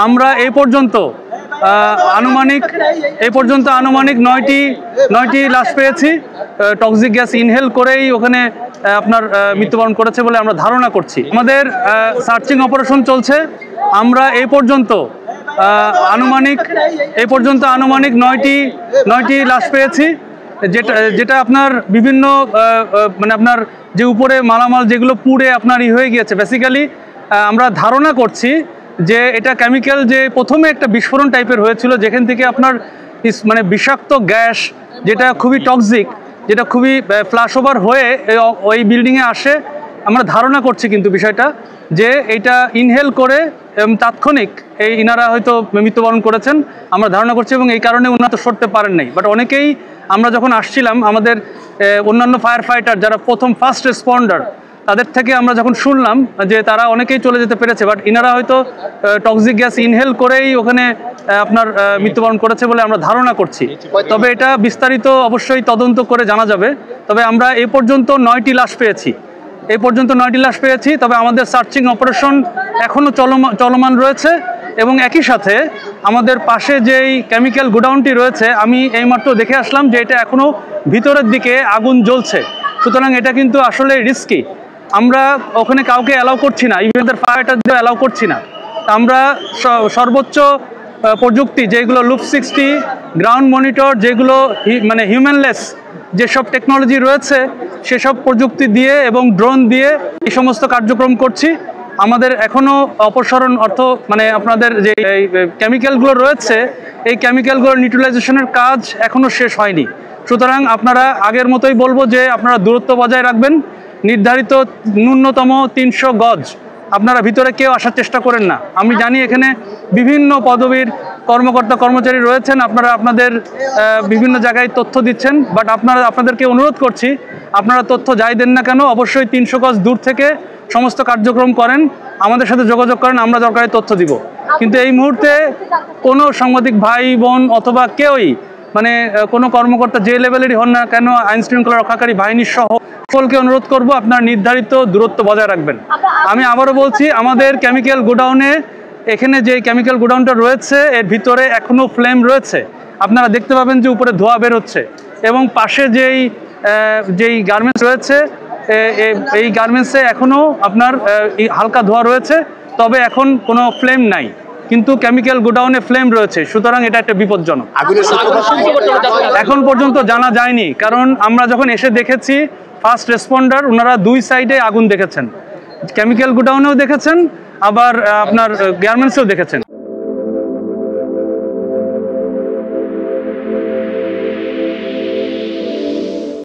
আমরা এই পর্যন্ত আনুমানিক 9টি লাশ পেয়েছি। টক্সিক গ্যাস ইনহেল করেই ওখানে আপনার মৃত্যুবরণ করেছে বলে আমরা ধারণা করছি। আমাদের সার্চিং অপারেশন চলছে। আমরা এই পর্যন্ত আনুমানিক 9টি লাশ পেয়েছি, যেটা আপনার বিভিন্ন মানে আপনার যে উপরে মালামাল যেগুলো পুড়ে আপনার হয়ে গিয়েছে। বেসিক্যালি আমরা ধারণা করছি যে এটা কেমিক্যাল, যে প্রথমে একটা বিস্ফোরণ টাইপের হয়েছিল, যেখান থেকে আপনার মানে বিষাক্ত গ্যাস, যেটা খুবই টক্সিক, যেটা খুবই ফ্ল্যাশ ওভার হয়ে ওই বিল্ডিংয়ে আসে। আমরা ধারণা করছি কিন্তু বিষয়টা যে এটা ইনহেল করে তাৎক্ষণিক ইনারা হয়তো মৃত্যুবরণ করেছেন আমরা ধারণা করছি, এবং এই কারণে উন্নত সরতে পারেন নাই। বাট অনেকেই আমরা যখন আসছিলাম, আমাদের অন্যান্য ফায়ার ফাইটার যারা ফার্স্ট রেসপন্ডার, তাদের থেকে আমরা যখন শুনলাম যে তারা অনেকেই চলে যেতে পেরেছে, বাট ইনারা হয়তো টক্সিক গ্যাস ইনহেল করেই ওখানে আপনার মৃত্যুবরণ করেছে বলে আমরা ধারণা করছি। তবে এটা বিস্তারিত অবশ্যই তদন্ত করে জানা যাবে। তবে আমরা এই পর্যন্ত 9টি লাশ পেয়েছি। তবে আমাদের সার্চিং অপারেশন এখনও চলমান রয়েছে, এবং একই সাথে আমাদের পাশে যেই কেমিক্যাল গোডাউনটি রয়েছে, আমি এইমাত্র দেখে আসলাম যে এটা এখনও ভিতরের দিকে আগুন জ্বলছে। সুতরাং এটা কিন্তু আসলে রিস্কি। আমরা ওখানে কাউকে অ্যালাউ করছি না, ইভেন ফায়ারটারদের অ্যালাউ করছি না। আমরা সর্বোচ্চ প্রযুক্তি যেগুলো লুপ 60, গ্রাউন্ড মনিটর, যেগুলো মানে হিউম্যানলেস যেসব টেকনোলজি রয়েছে, সেসব প্রযুক্তি দিয়ে এবং ড্রোন দিয়ে এই সমস্ত কার্যক্রম করছি। আমাদের এখনও অপসারণ মানে আপনাদের যে কেমিক্যালগুলো রয়েছে, এই কেমিক্যালগুলোর নিউট্রালাইজেশনের কাজ এখনও শেষ হয়নি। সুতরাং আপনারা আগের মতোই বলবো যে আপনারা দূরত্ব বজায় রাখবেন। নির্ধারিত ন্যূনতম 300 গজ আপনারা ভিতরে কেউ আসার চেষ্টা করেন না। আমি জানি এখানে বিভিন্ন পদবীর কর্মচারী রয়েছেন, আপনারা আপনাদের বিভিন্ন জায়গায় তথ্য দিচ্ছেন, বাট আপনাদেরকে অনুরোধ করছি, আপনারা তথ্য যাই দেন না কেন, অবশ্যই 300 গজ দূর থেকে সমস্ত কার্যক্রম করেন, আমাদের সাথে যোগাযোগ করেন, আমরা দরকারি তথ্য দিব। কিন্তু এই মুহূর্তে কোনো সাংবাদিক ভাই বোন অথবা কেউই, মানে কোনো কর্মকর্তা যে লেভেলেরই হন না কেন, আইন শৃঙ্খলা রক্ষাকারী বাহিনীর সহ সকলকে অনুরোধ করব আপনারা নির্ধারিত দূরত্ব বজায় রাখবেন। আমি আবারও বলছি, আমাদের কেমিক্যাল গোডাউনে, এখানে যে কেমিক্যাল গোডাউনটা রয়েছে, এর ভিতরে এখনও ফ্লেম রয়েছে। আপনারা দেখতে পাবেন যে উপরে ধোঁয়া বের হচ্ছে, এবং পাশে যেই গার্মেন্টস রয়েছে, এই গার্মেন্টসে এখনও আপনার হালকা ধোঁয়া রয়েছে, তবে এখন কোনো ফ্লেম নাই, কিন্তু কেমিক্যাল গোডাউনে ফ্লেম রয়েছে। সুতরাং এটা একটা বিপজ্জনক। এখন পর্যন্ত জানা যায়নি, কারণ আমরা যখন এসে দেখেছি, ফার্স্ট রেসপন্ডার ওনারা 2 সাইডে আগুন দেখেছেন, কেমিক্যাল গোডাউনেও দেখেছেন, আবার আপনার গার্মেন্টসেও দেখেছেন।